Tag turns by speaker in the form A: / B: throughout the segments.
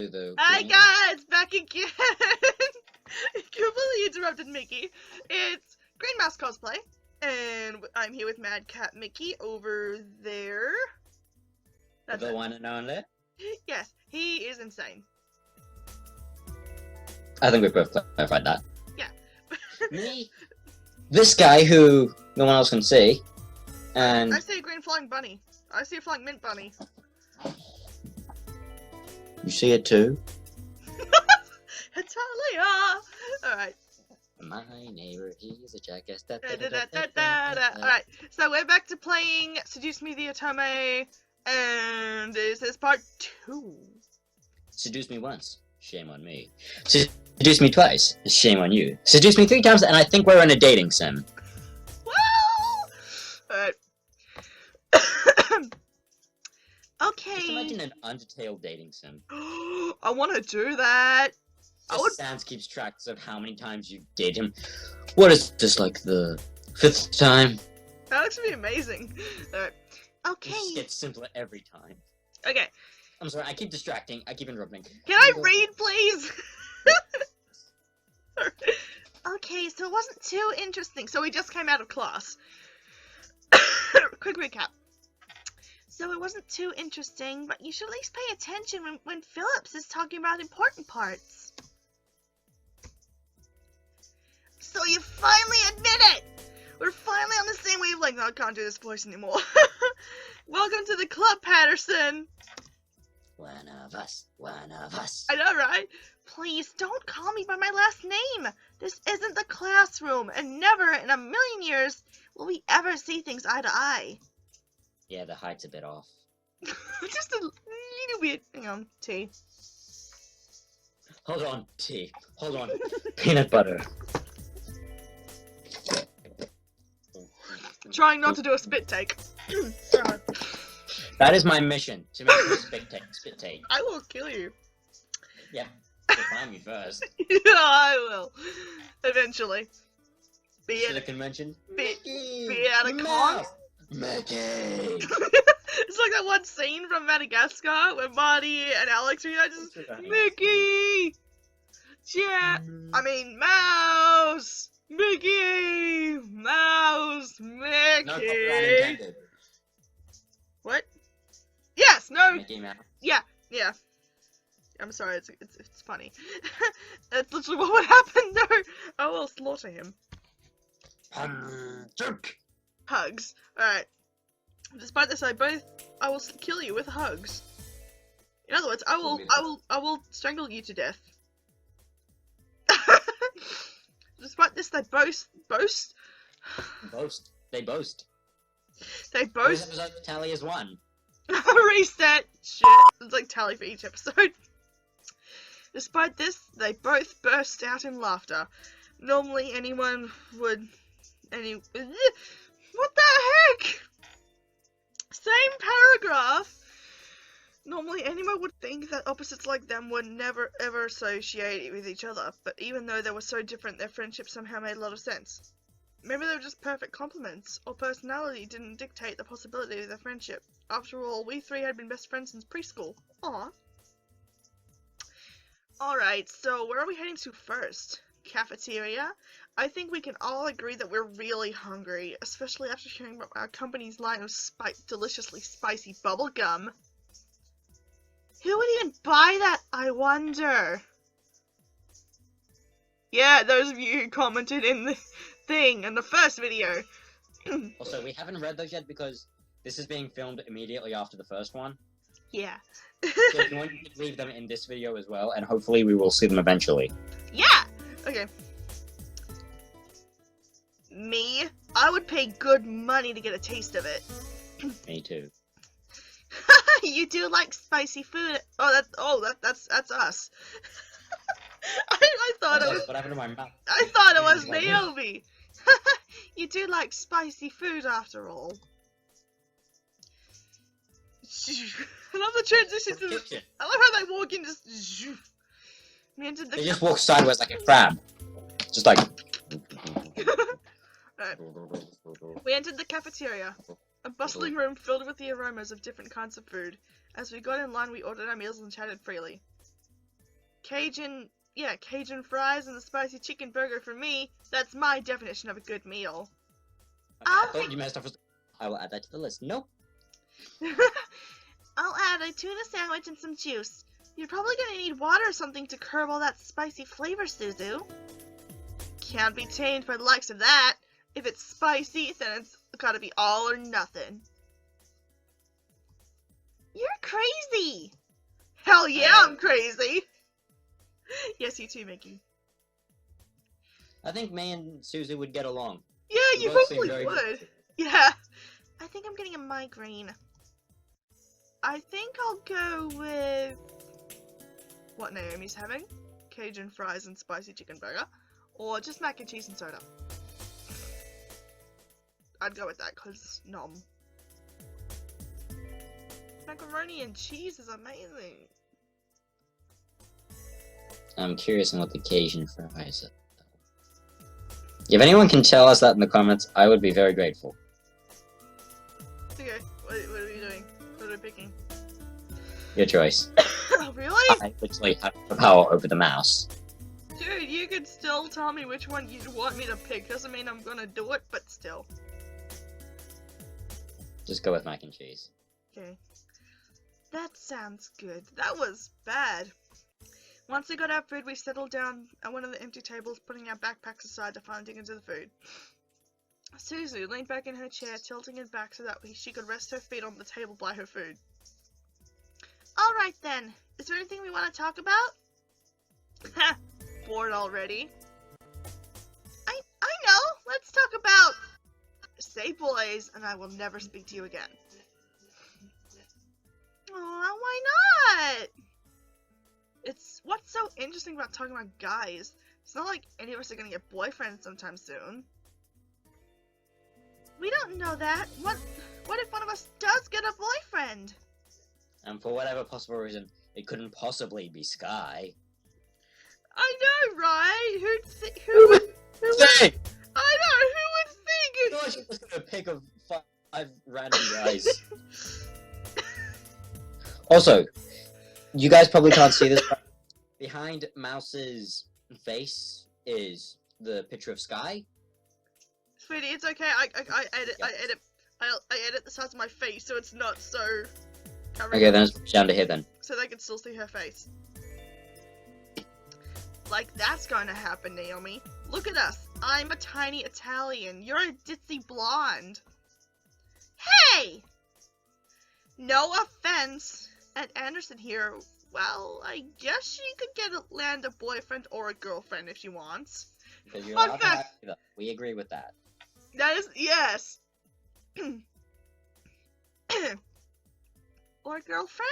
A: the
B: Hi
A: green.
B: guys, back again. Completely interrupted Mickey. It's Green Mouse Cosplay, and I'm here with Mad Cat Mickey over there. That's
A: The
B: it.
A: one and only.
B: Yes, he is insane.
A: I think we both clarified that.
B: Yeah.
A: Me, this guy who no one else can see, and
B: I see a green flying bunny. I see a flying mint bunny.
A: you see it too.
B: Italia! Alright.
A: My neighbor, he's a jackass.
B: Alright, so we're back to playing Seduce Me the Otome, and this is part 2.
A: Seduce me once, shame on me. Seduce me twice, shame on you. Seduce me 3 times, and I think we're in a dating sim.
B: Woo! Alright. Okay.
A: Just imagine an Undertale dating sim.
B: I want to do that.
A: Sans keeps track of how many times you date him. What is this, like the 5th time?
B: That looks to be amazing. Alright. Okay.
A: It just gets simpler every time.
B: Okay.
A: I'm sorry, I keep distracting. I keep interrupting.
B: Can I read, please? Okay, so it wasn't too interesting. So we just came out of class. Quick recap. So it wasn't too interesting, but you should at least pay attention when Phillips is talking about important parts. So you finally admit it! We're finally on the same wavelength. No, I can't do this voice anymore. Welcome to the club, Patterson.
A: One of us, one of us.
B: I know, right? Please don't call me by my last name. This isn't the classroom, and never in a million years will we ever see things eye to eye.
A: Yeah, the height's a bit off.
B: Just a little bit. Hang on, tea.
A: Hold on, tea. Hold on. Peanut butter.
B: Trying not to do a spit take.
A: That is my mission, to make a spit take.
B: I will kill you.
A: Yeah, you'll find me first.
B: Yeah, I will. Eventually. Be
A: To the
B: it
A: convention.
B: be
A: Mickey!
B: at a con.
A: Mickey!
B: It's like that one scene from Madagascar where Marty and Alex are just Mickey! Yeah, I mean Mouse! Mickey! Mouse! Mickey!
A: No copyright intended.
B: What? Yes, no.
A: Mickey Mouse.
B: Yeah. I'm sorry, it's funny. That's literally what would happen. No, I will slaughter him.
A: Jerk!
B: Hugs. Alright. Despite this, I will kill you with hugs. In other words, I will strangle you to death. Despite this, they boast.
A: They boast.
B: They
A: This
B: boast.
A: episode tally is 1.
B: Reset. Shit. It's like tally for each episode. Despite this, they both burst out in laughter. Normally, anyone would. What the heck? Same paragraph. Normally, anyone would think that opposites like them would never ever associate with each other, but even though they were so different, their friendship somehow made a lot of sense. Maybe they were just perfect complements, or personality didn't dictate the possibility of their friendship. After all, we 3 had been best friends since preschool. Aww. Alright, so where are we heading to first? Cafeteria? I think we can all agree that we're really hungry, especially after hearing about our company's line of deliciously spicy bubble gum. Who would even buy that, I wonder? Yeah, those of you who commented in the thing in the first video.
A: Also, we haven't read those yet because this is being filmed immediately after the first one.
B: Yeah.
A: So if you want, you can leave them in this video as well, and hopefully we will see them eventually.
B: Yeah! Okay. Me? I would pay good money to get a taste of it.
A: Me too.
B: You do like spicy food. That's us. I thought it was.
A: What happened to my mouth?
B: I thought it was Naomi. You do like spicy food after all. I love the transition to the, I love how they walk in just. We entered the.
A: They just walk sideways like a crab. Just like.
B: Right. We entered the cafeteria. A bustling room filled with the aromas of different kinds of food. As we got in line, we ordered our meals and chatted freely. Cajun fries and the spicy chicken burger for me. That's my definition of a good meal.
A: I thought you messed up. I will add that to the list. Nope.
B: I'll add a tuna sandwich and some juice. You're probably gonna need water or something to curb all that spicy flavor, Suzu. Can't be tamed by the likes of that. If it's spicy, then it's gotta be all or nothing. You're crazy! Hell yeah, I'm crazy! Yes, you too, Mickey.
A: I think me and Suzu would get along.
B: Yeah, you probably would. Yeah. I think I'm getting a migraine. I think I'll go with what Naomi's having. Cajun fries and spicy chicken burger. Or just mac and cheese and soda. I'd go with that, because nom. Macaroni and cheese is amazing.
A: I'm curious on what the Cajun fries are. If anyone can tell us that in the comments, I would be very grateful.
B: Okay, what are we doing? What are we picking?
A: Your choice.
B: Really?
A: I literally have the power over the mouse.
B: Dude, you could still tell me which one you'd want me to pick. Doesn't mean I'm gonna do it, but still.
A: Just go with mac and cheese.
B: Okay. That sounds good. That was bad. Once we got our food, we settled down at one of the empty tables, putting our backpacks aside to finally dig into the food. Suzu leaned back in her chair, tilting it back so that she could rest her feet on the table by her food. Alright then, is there anything we want to talk about? Ha! Bored already. I know! Let's talk about... Say boys, and I will never speak to you again. Aw, why not? What's so interesting about talking about guys? It's not like any of us are gonna get boyfriends sometime soon. We don't know that. What if one of us does get a boyfriend?
A: And for whatever possible reason, it couldn't possibly be Sky.
B: I know, right? Who would
A: Say!
B: I know, who would think it?
A: I thought she was gonna pick of 5 random guys. Also, you guys probably can't see this, but behind Mouse's face is the picture of Sky.
B: Sweetie, it's okay. I edit the size of my face so it's not so covering.
A: Okay, then it's down to here then.
B: So they can still see her face. Like that's going to happen, Naomi. Look at us. I'm a tiny Italian. You're a ditzy blonde. Hey! No offense. And Anderson here, well, I guess she could land a boyfriend or a girlfriend if she wants.
A: Because you're
B: Fun
A: allowed to
B: fact.
A: have either. We agree with that.
B: That is, yes. Or a girlfriend?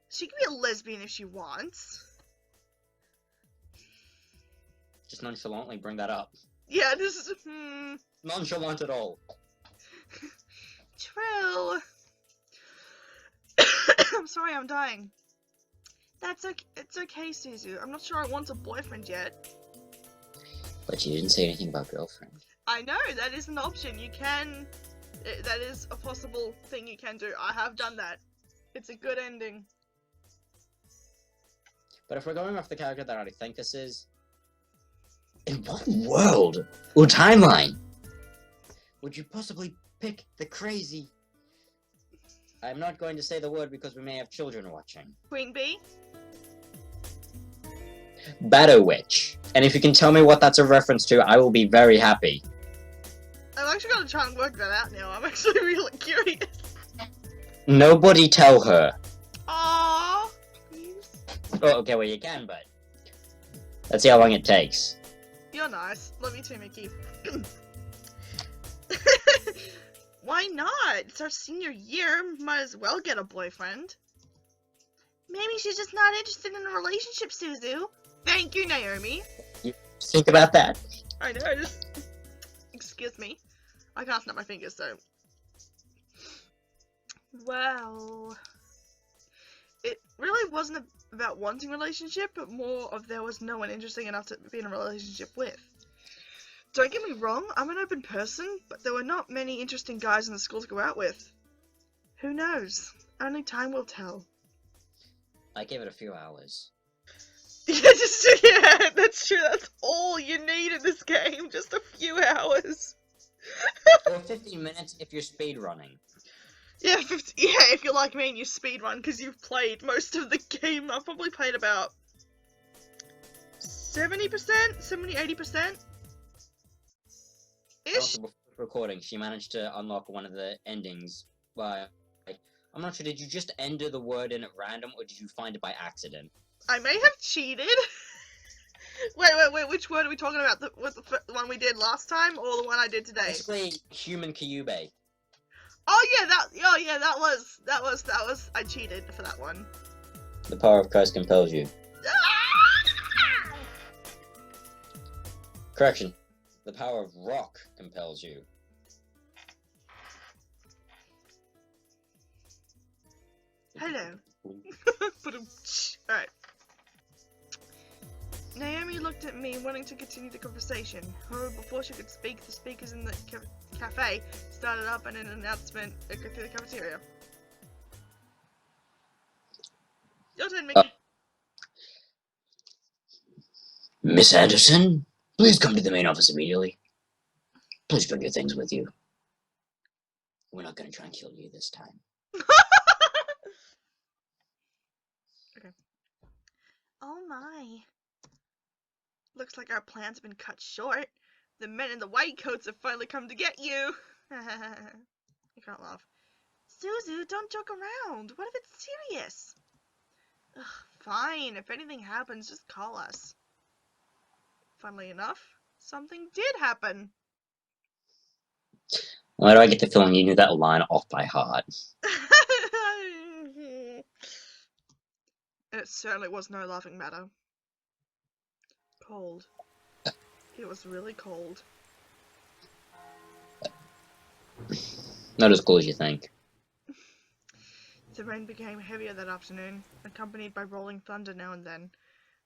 B: She can be a lesbian if she wants.
A: Just nonchalantly bring that up.
B: Yeah, this is,
A: Nonchalant at all.
B: True. I'm sorry, I'm dying. That's okay. It's okay, Suzu. I'm not sure I want a boyfriend yet.
A: But you didn't say anything about girlfriend.
B: I know, that is an option. You can... that is a possible thing you can do. I have done that. It's a good ending.
A: But if we're going off the character that I think this is... In what world or timeline would you possibly pick the crazy... I'm not going to say the word because we may have children watching.
B: Queen Bee?
A: Battle Witch. And if you can tell me what that's a reference to, I will be very happy.
B: I'm actually gonna try and work that out now. I'm actually really curious.
A: Nobody tell her.
B: Aww. Please.
A: Oh, okay, well you can, but... Let's see how long it takes.
B: You're nice. Love you too, Mickey. Why not? It's our senior year. Might as well get a boyfriend. Maybe she's just not interested in a relationship, Suzu. Thank you, Naomi.
A: You think about that.
B: I know, just... Excuse me. I can't snap my fingers, so... Well... It really wasn't about wanting a relationship, but more of there was no one interesting enough to be in a relationship with. Don't get me wrong, I'm an open person, but there were not many interesting guys in the school to go out with. Who knows? Only time will tell.
A: I gave it a few hours.
B: Yeah, that's true. That's all you need in this game. Just a few hours.
A: Or 15 minutes if you're speed running.
B: Yeah, if you're like me and you speedrun because you've played most of the game. I've probably played about 70%, 70-80%. Ish.
A: Also, before recording, she managed to unlock one of the endings by... I'm not sure, did you just enter the word in at random, or did you find it by accident?
B: I may have cheated. Wait, which word are we talking about? The one we did last time, or the one I did today?
A: Basically, human Kyubey.
B: Oh yeah, that was. I cheated for that one.
A: The power of Christ compels you. Correction. The power of rock compels you.
B: Hello. Alright. Naomi looked at me, wanting to continue the conversation. However, before she could speak, the speakers in the cafe started up and an announcement through the cafeteria. Your turn, Mickey.
A: Miss Anderson, please come to the main office immediately. Please bring your things with you. We're not going to try and kill you this time.
B: Okay. Oh my. Looks like our plan's been cut short. The men in the white coats have finally come to get you. I can't laugh. Suzu, don't joke around. What if it's serious? Ugh, fine. If anything happens, just call us. Funnily enough, something did happen.
A: Why do I get the feeling you knew that line off by heart?
B: It certainly was no laughing matter. Cold. It was really cold.
A: Not as cool as you think.
B: The rain became heavier that afternoon, accompanied by rolling thunder now and then.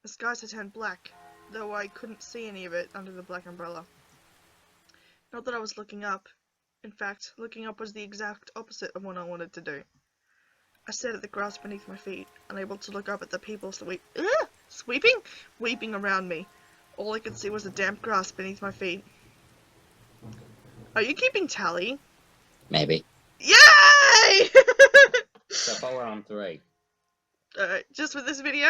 B: The skies had turned black, though I couldn't see any of it under the black umbrella. Not that I was looking up. In fact, looking up was the exact opposite of what I wanted to do. I stared at the grass beneath my feet, unable to look up at the people weeping around me. All I could see was the damp grass beneath my feet. Are you keeping tally?
A: Maybe.
B: Yay!
A: So far we're on 3.
B: Just for this video?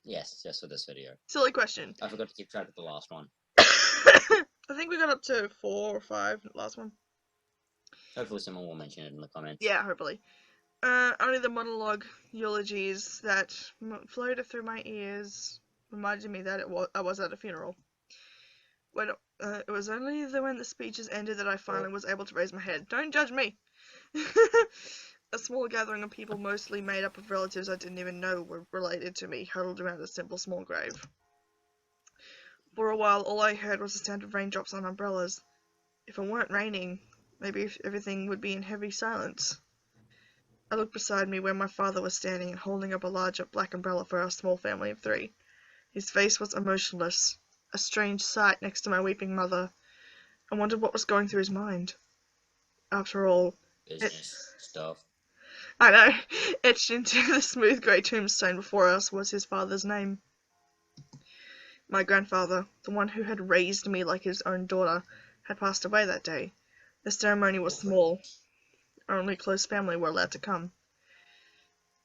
A: Yes, just for this video.
B: Silly question.
A: I forgot to keep track of the last one.
B: I think we got up to 4 or 5 last one.
A: Hopefully someone will mention it in the comments.
B: Yeah, hopefully. Only the monologue eulogies that floated through my ears reminded me that I was at a funeral. When it was only when the speeches ended that I finally was able to raise my head. Don't judge me! A small gathering of people, mostly made up of relatives I didn't even know were related to me, huddled around a simple small grave. For a while, all I heard was the sound of raindrops on umbrellas. If it weren't raining, maybe everything would be in heavy silence. I looked beside me where my father was standing and holding up a large black umbrella for our small family of 3. His face was emotionless, a strange sight next to my weeping mother. I wondered what was going through his mind. After all,
A: Business stuff.
B: I know, etched into the smooth grey tombstone before us was his father's name. My grandfather, the one who had raised me like his own daughter, had passed away that day. The ceremony was small. Only close family were allowed to come.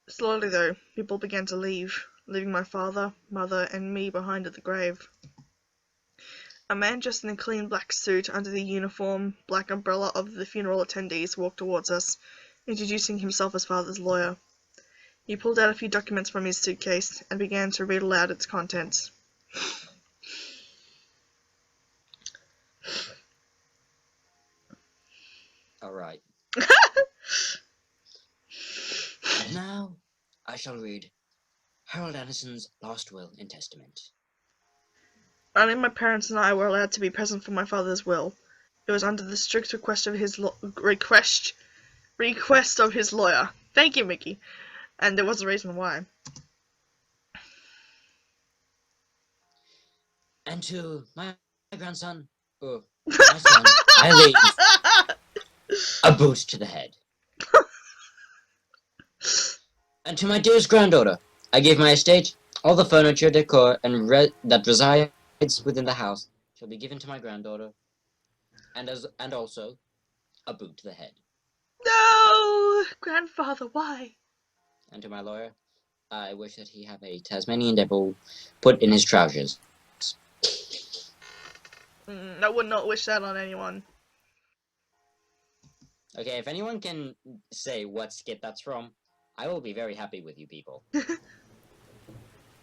B: Slowly, though, people began to leave, leaving my father, mother, and me behind at the grave. A man dressed in a clean black suit under the uniform black umbrella of the funeral attendees walked towards us, introducing himself as father's lawyer. He pulled out a few documents from his suitcase and began to read aloud its contents.
A: Alright. And now, I shall read Harold Anderson's last will and testament.
B: Only my parents and I were allowed to be present for my father's will. It was under the strict request of his request of his lawyer. Thank you, Mickey. And there was a reason why.
A: And to my grandson, or my son, I leave a boot to the head. And to my dearest granddaughter, I give my estate All the furniture, decor, and that resides within the house shall be given to my granddaughter, and also a boot to the head.
B: No! Grandfather, why?
A: And to my lawyer, I wish that he have a Tasmanian devil put in his trousers.
B: I would not wish that on anyone.
A: Okay, if anyone can say what skit that's from, I will be very happy with you people.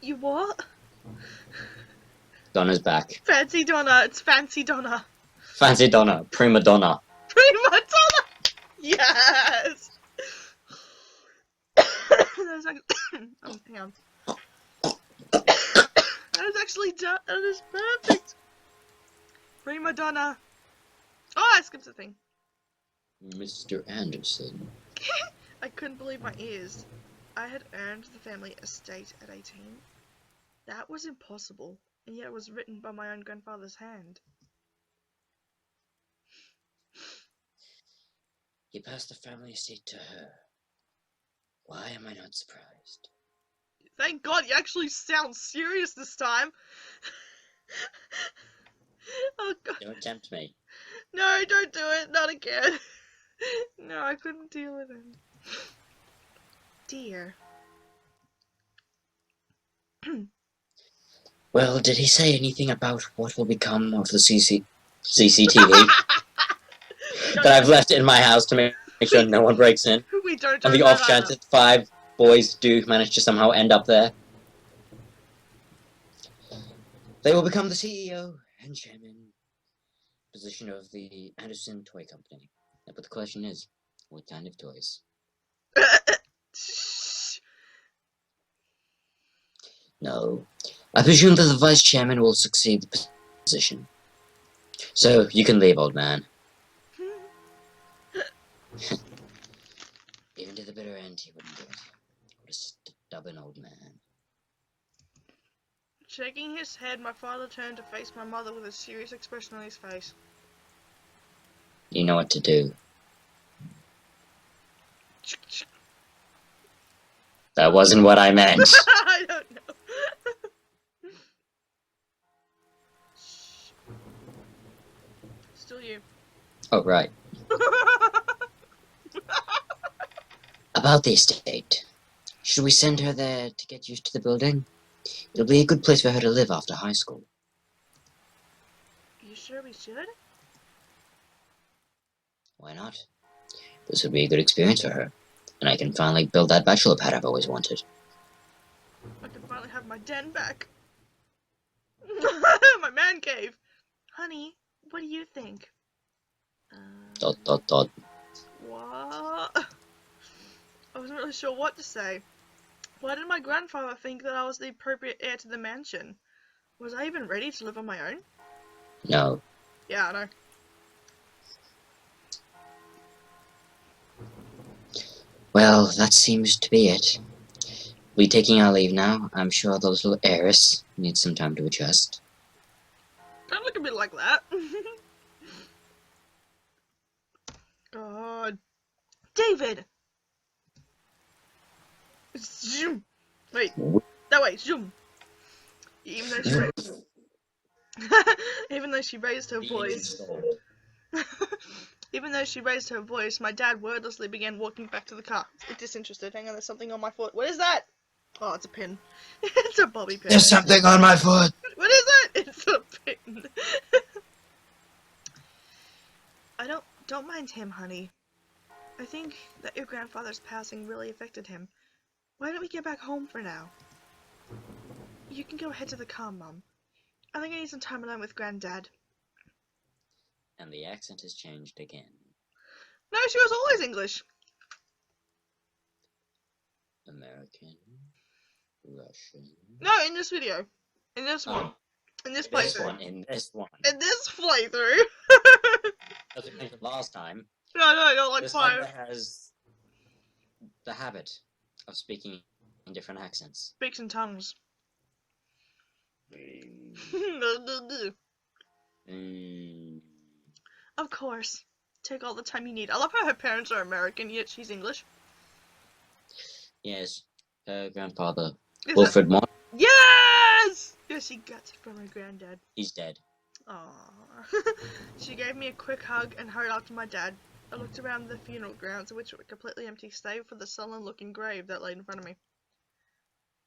B: You what?
A: Donna's back.
B: Fancy Donna. It's Fancy Donna.
A: Fancy Donna. Prima Donna.
B: Prima Donna! Yes! That's actually... oh, hang on. That is actually done. That is perfect. Prima Donna. Oh, I skipped a thing.
A: Mr. Anderson.
B: I couldn't believe my ears. I had earned the family estate at 18. That was impossible, and yet it was written by my own grandfather's hand.
A: He passed the family estate to her. Why am I not surprised?
B: Thank God you actually sound serious this time. Oh God.
A: Don't tempt me.
B: No, don't do it. Not again. No, I couldn't deal with him. Dear.
A: Well, did he say anything about what will become of the CCTV that I've left in my house to make sure no one breaks in?
B: We don't
A: On
B: do
A: the
B: that
A: off chance
B: either.
A: that 5 boys do manage to somehow end up there. They will become the CEO and chairman position of the Anderson Toy Company. But the question is, what kind of toys? No. I presume that the vice chairman will succeed the position. So, you can leave, old man. Even to the bitter end, he wouldn't do it. What a stubborn old man.
B: Shaking his head, my father turned to face my mother with a serious expression on his face.
A: You know what to do. That wasn't what I meant.
B: I don't know. Still you.
A: Oh, right. About the estate. Should we send her there to get used to the building? It'll be a good place for her to live after high school.
B: You sure we should?
A: Why not? This would be a good experience for her. And I can finally build that bachelor pad I've always wanted.
B: I can finally have my den back. My man cave. Honey, what do you think?
A: Dot.
B: What? I wasn't really sure what to say. Why did my grandfather think that I was the appropriate heir to the mansion? Was I even ready to live on my own?
A: No.
B: Yeah, I know.
A: Well, that seems to be it. We taking our leave now. I'm sure those little heiress need some time to adjust.
B: Don't look at me like that. God. David! Zoom! Wait. That way, zoom! Even though she raised... Even though she raised her voice... Even though she raised her voice, my dad wordlessly began walking back to the car. Disinterested. Hang on, there's something on my foot. What is that? Oh, it's a pin. It's a bobby pin.
A: There's something on my foot!
B: What is it? It's a pin. I don't mind him, honey. I think that your grandfather's passing really affected him. Why don't we get back home for now? You can go ahead to the car, Mum. I think I need some time alone with Granddad.
A: And the accent has changed again.
B: No, she was always English.
A: American. Russian.
B: No, in this video. In this one. In this playthrough.
A: In this one.
B: In this playthrough.
A: As I mentioned last time,
B: No, like
A: this
B: 5.
A: one has the habit of speaking in different accents.
B: Speaks in tongues. Of course. Take all the time you need. I love how her parents are American, yet she's English.
A: Yes, her grandfather,
B: Is
A: Wilfred
B: Yes! Yes, she got it from her granddad.
A: He's dead.
B: Aww. She gave me a quick hug and hurried after my dad. I looked around the funeral grounds, which were completely empty save for the sullen-looking grave that lay in front of me.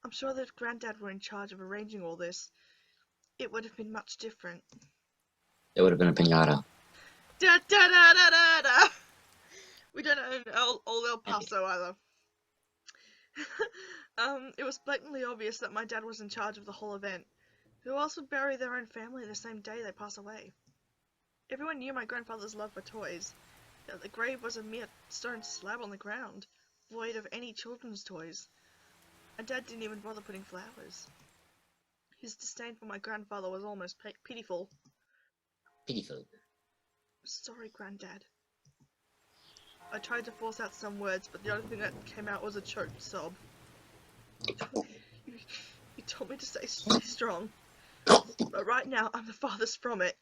B: I'm sure that if Granddad were in charge of arranging all this, it would have been much different.
A: It would have been a pinata.
B: Da da da da da da! We don't own old El Paso either. It was blatantly obvious that my dad was in charge of the whole event. Who else would bury their own family the same day they pass away? Everyone knew my grandfather's love for toys. Yet the grave was a mere stone slab on the ground, void of any children's toys. My dad didn't even bother putting flowers. His disdain for my grandfather was almost pitiful.
A: Pitiful.
B: Sorry, Granddad. I tried to force out some words, but the only thing that came out was a choked sob. You told me to stay strong, but right now I'm the farthest from it.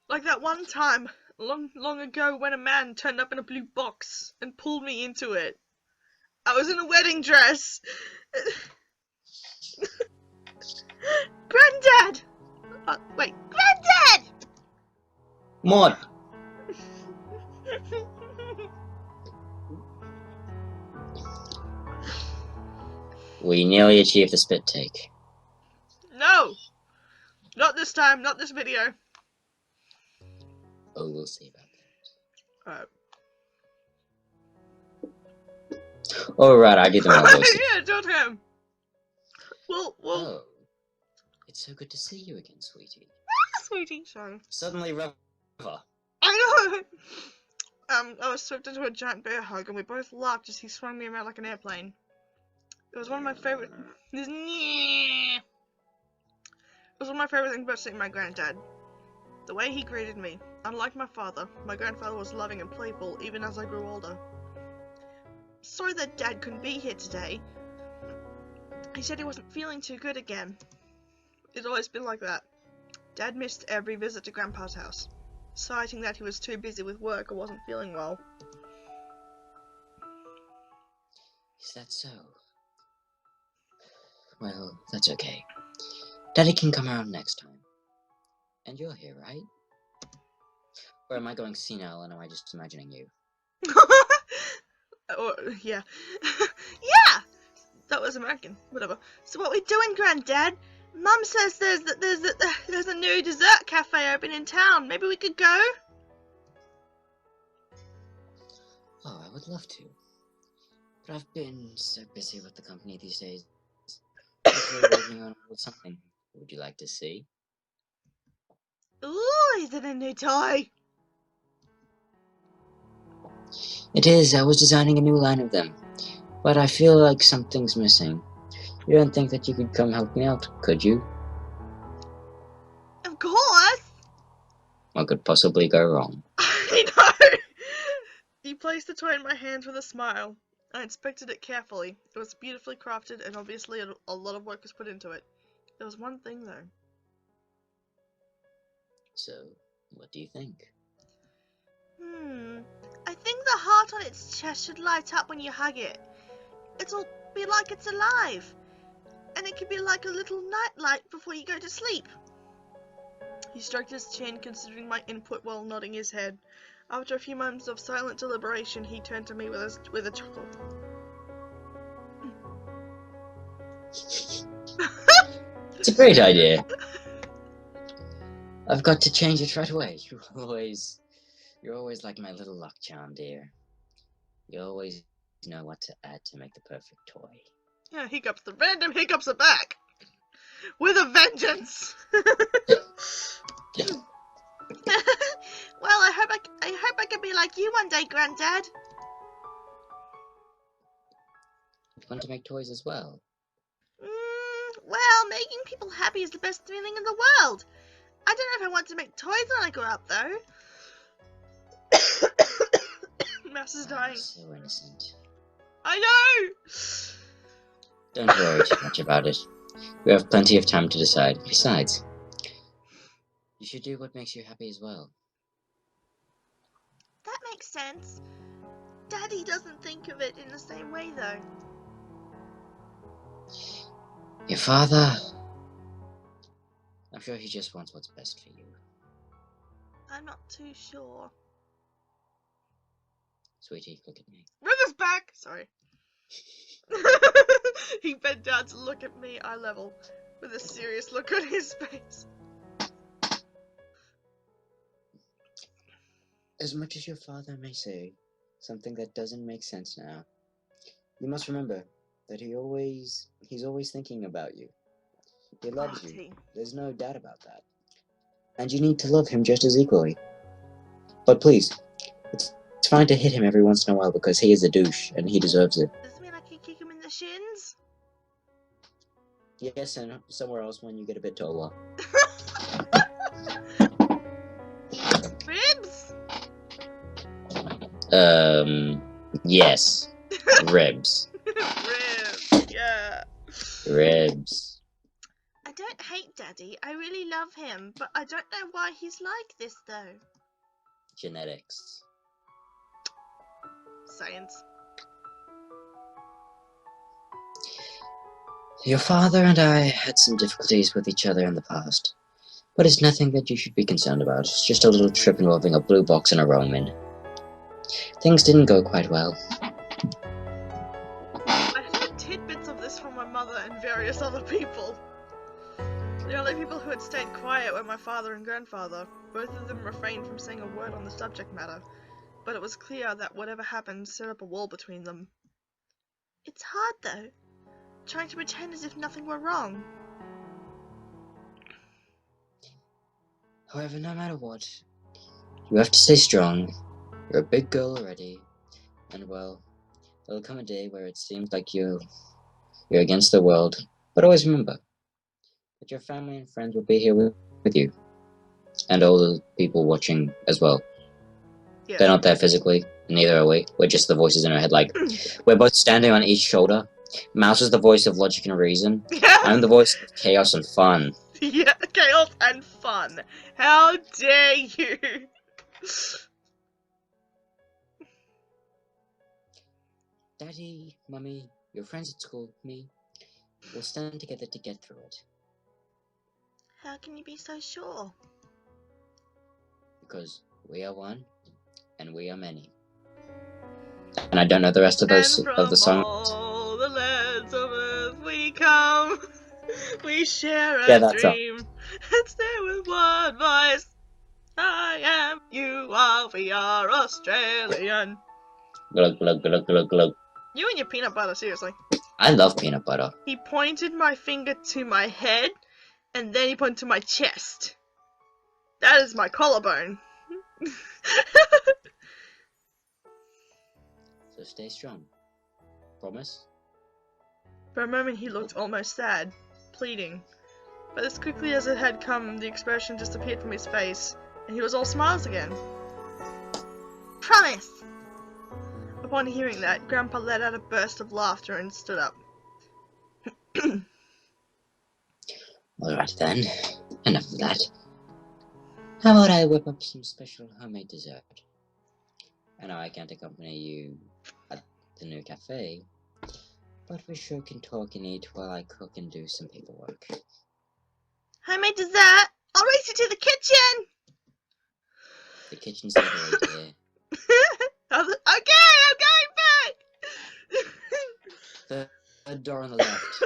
B: Like that one time, long ago, when a man turned up in a blue box and pulled me into it. I was in a wedding dress. Granddad! Wait, Granddad!
A: Maud! We nearly achieved the spit take.
B: No! Not this time, not this video.
A: Oh, we'll see about that. Alright, I do the male voices.
B: Yeah, don't him. Well.
A: Oh. It's so good to see you again, sweetie.
B: Sweetie, sorry.
A: Suddenly, Rever.
B: I know! I was swept into a giant bear hug and we both laughed as he swung me around like an airplane. It was one of my favorite... It was one of my favorite things about seeing my granddad. The way he greeted me. Unlike my father, my grandfather was loving and playful even as I grew older. Sorry that Dad couldn't be here today. He said he wasn't feeling too good again. It's always been like that. Dad missed every visit to Grandpa's house, citing that he was too busy with work or wasn't feeling well.
A: Is that so? Well, that's okay. Daddy can come around next time. And you're here, right? Or am I going senile and am I just imagining you?
B: Yeah. Yeah! That was American. Whatever. So what we doing, Granddad? Mum says there's a new dessert cafe open in town. Maybe we could go?
A: Oh, I would love to. But I've been so busy with the company these days. Hopefully working on something. Would you like to see?
B: Ooh, is it a new toy?
A: It is. I was designing a new line of them. But I feel like something's missing. You don't think that you could come help me out, could you?
B: Of course!
A: What could possibly go wrong?
B: I know! He placed the toy in my hands with a smile. I inspected it carefully. It was beautifully crafted and obviously a lot of work was put into it. There was one thing though.
A: So, what do you think?
B: I think the heart on its chest should light up when you hug it. It'll be like it's alive. And it could be like a little nightlight before you go to sleep. He stroked his chin, considering my input while nodding his head. After a few moments of silent deliberation, he turned to me with a chuckle.
A: It's a great idea. I've got to change it right away. You're always like my little luck charm, dear. You always know what to add to make the perfect toy.
B: Yeah, hiccups. The random hiccups are back with a vengeance. Well, I hope I can be like you one day, Granddad.
A: Want to make toys as well?
B: Well, making people happy is the best feeling in the world. I don't know if I want to make toys when I grow up, though. Mouse is dying.
A: So innocent.
B: I know!
A: Don't worry too much about it. We have plenty of time to decide. Besides, you should do what makes you happy as well.
B: That makes sense. Daddy doesn't think of it in the same way, though.
A: Your father? I'm sure he just wants what's best for you.
B: I'm not too sure.
A: Sweetie, look at me.
B: River's back! Sorry. He bent down to look at me, eye level, with a serious look on his face.
A: As much as your father may say something that doesn't make sense now, you must remember that he's always thinking about you. He loves you. There's no doubt about that. And you need to love him just as equally. But please, it's fine to hit him every once in a while because he is a douche and he deserves it.
B: Does this mean I can kick him in the shins?
A: Yes, and somewhere else when you get a bit taller.
B: Ribs?
A: Yes. Ribs.
B: Ribs, yeah.
A: Ribs.
B: I don't hate Daddy. I really love him, but I don't know why he's like this, though.
A: Genetics.
B: Science.
A: Your father and I had some difficulties with each other in the past, but it's nothing that you should be concerned about. It's just a little trip involving a blue box and a Roman. Things didn't go quite well.
B: I've heard tidbits of this from my mother and various other people. The only people who had stayed quiet were my father and grandfather. Both of them refrained from saying a word on the subject matter, but it was clear that whatever happened set up a wall between them. It's hard, though, trying to pretend as if nothing were wrong.
A: However, no matter what, you have to stay strong. You're a big girl already, and well, there'll come a day where it seems like you're against the world, but always remember that your family and friends will be here with you, and all the people watching as well.
B: Yes.
A: They're not there physically, neither are we. We're just the voices in our head, like, we're both standing on each shoulder. Mouse is the voice of logic and reason.
B: Yes.
A: I'm the voice of chaos and fun.
B: Yeah, chaos and fun. How dare you?
A: Daddy, Mummy, your friends at school, me, we'll stand together to get through it.
B: How can you be so sure?
A: Because we are one, and we are many. And I don't know the rest of those of the songs.
B: All the lands of earth we come, we share a
A: Yeah, that's
B: dream, and stay with one voice. I am, you are, we are Australian.
A: Glug, glug, glug, glug, glug.
B: You and your peanut butter, seriously.
A: I love peanut butter.
B: He pointed my finger to my head, and then he pointed to my chest. That is my collarbone.
A: So stay strong. Promise?
B: For a moment he looked almost sad, pleading. But as quickly as it had come, the expression disappeared from his face, and he was all smiles again. Promise! Upon hearing that, Grandpa let out a burst of laughter and stood up.
A: Alright then, enough of that. How about I whip up some special homemade dessert? I know I can't accompany you at the new cafe, but we sure can talk and eat while I cook and do some paperwork.
B: Homemade dessert? I'll race you to the kitchen!
A: The kitchen's the other way, dear.
B: Okay, I'm going back!
A: The third door on the left.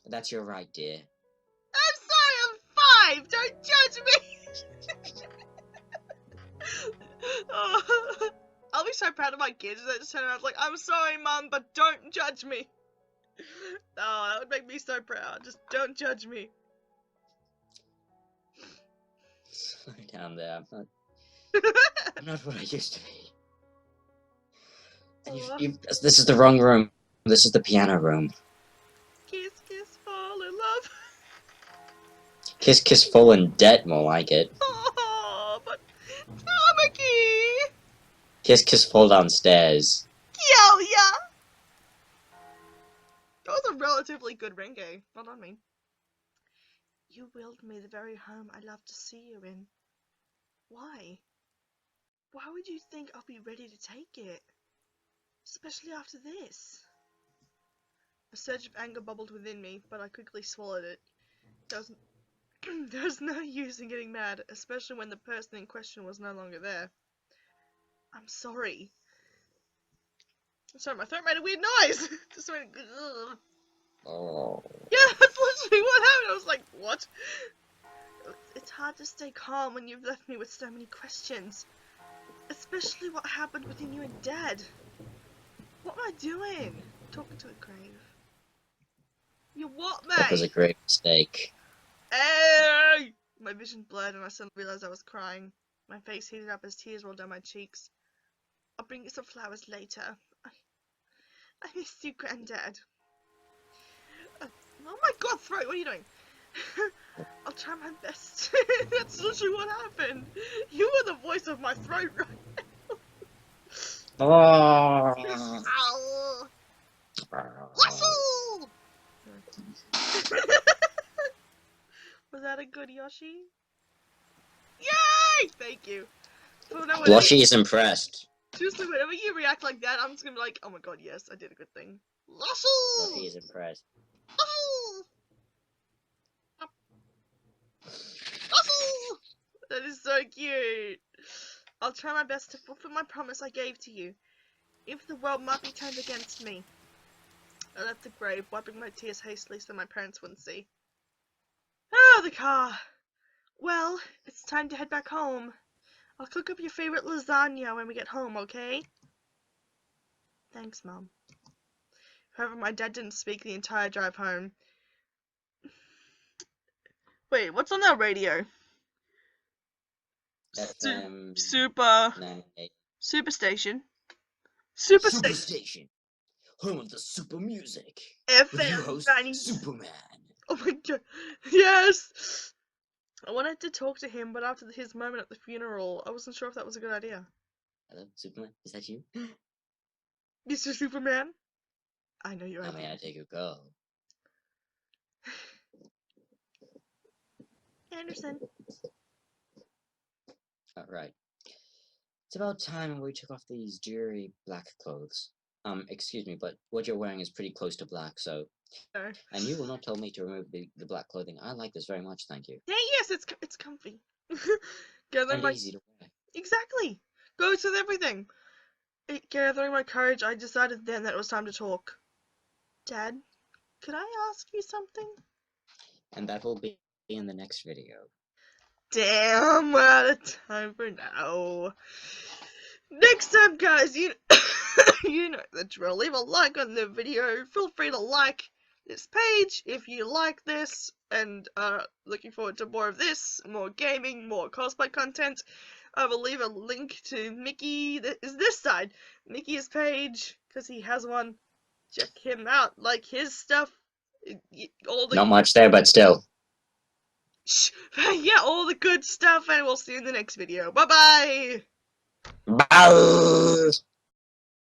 A: That's your right, dear.
B: I'm sorry, I'm 5! Don't judge me! Oh, I'll be so proud of my kids if they just turn around like, I'm sorry, Mum, but don't judge me. Oh, that would make me so proud. Just don't judge me.
A: Slow down there. I'm not what I used to be. And this is the wrong room. This is the piano room.
B: Kiss, kiss, fall in love.
A: Kiss, kiss, fall in debt, more like it.
B: Oh, but Tamaki!
A: Kiss, kiss, fall downstairs.
B: Yo, yeah! That was a relatively good Renge. Not on me. You willed me the very home I love to see you in. Why? Why would you think I'll be ready to take it? Especially after this. A surge of anger bubbled within me, but I quickly swallowed it. There was no use in getting mad, especially when the person in question was no longer there. I'm sorry. Sorry, my throat made a weird noise! Just went, ugh.
A: Oh.
B: Yeah, that's literally what happened. I was like, what? It's hard to stay calm when you've left me with so many questions. Especially what happened between you and Dad. What am I doing? Talking to a grave. You what,
A: That was a
B: mate?
A: great mistake.
B: Hey! My vision blurred and I suddenly realized I was crying. My face heated up as tears rolled down my cheeks. I'll bring you some flowers later. I miss you, Granddad. Oh my god, throat, what are you doing? I'll try my best. That's literally what happened. You were the voice of my throat right
A: Oh.
B: now. Ow. Russell! Was that a good Yoshi? Yay! Thank you. So now whenever,
A: Blushy is impressed.
B: seriously, whenever you react like that, I'm just gonna be like, oh my god, yes, I did a good thing.
A: Blushy
B: Russell!
A: is impressed.
B: Russell! That is so cute. I'll try my best to fulfill my promise I gave to you. If the world might be turned against me. I left the grave, wiping my tears hastily so my parents wouldn't see. Ah, the car. Well, it's time to head back home. I'll cook up your favorite lasagna when we get home, okay? Thanks, Mom. However, my dad didn't speak the entire drive home. Wait, what's on that radio?
A: FM
B: Super
A: 98.
B: Superstation.
A: Superstation. Home of the super music. With your
B: FM
A: host,
B: 90.
A: Superman.
B: Oh my god. Yes! I wanted to talk to him, but after his moment at the funeral, I wasn't sure if that was a good idea.
A: Hello, Superman? Is that you?
B: Mr. Superman? I know your
A: How
B: idea.
A: may I take your call?
B: Anderson.
A: Alright. It's about time we took off these dreary black clothes. Excuse me, but what you're wearing is pretty close to black, so...
B: No.
A: And you will not tell me to remove the black clothing. I like this very much, thank you.
B: Hey, yes, it's comfy. Gathering
A: And
B: my
A: easy to wear.
B: exactly goes with everything. Gathering my courage, I decided then that it was time to talk. Dad, could I ask you something?
A: And that will be in the next video.
B: Damn, we're out of time for now. Next time, guys, you you know the drill. Leave a like on the video. Feel free to like this page if you like this and are looking forward to more of this, more gaming, more cosplay content. I will leave a link to Mickey, is this side, Mickey's page, because he has one. Check him out, like his stuff. All the
A: Not much there, but still.
B: yeah, all the good stuff, and we'll see you in the next video. Bye bye!
A: Bye!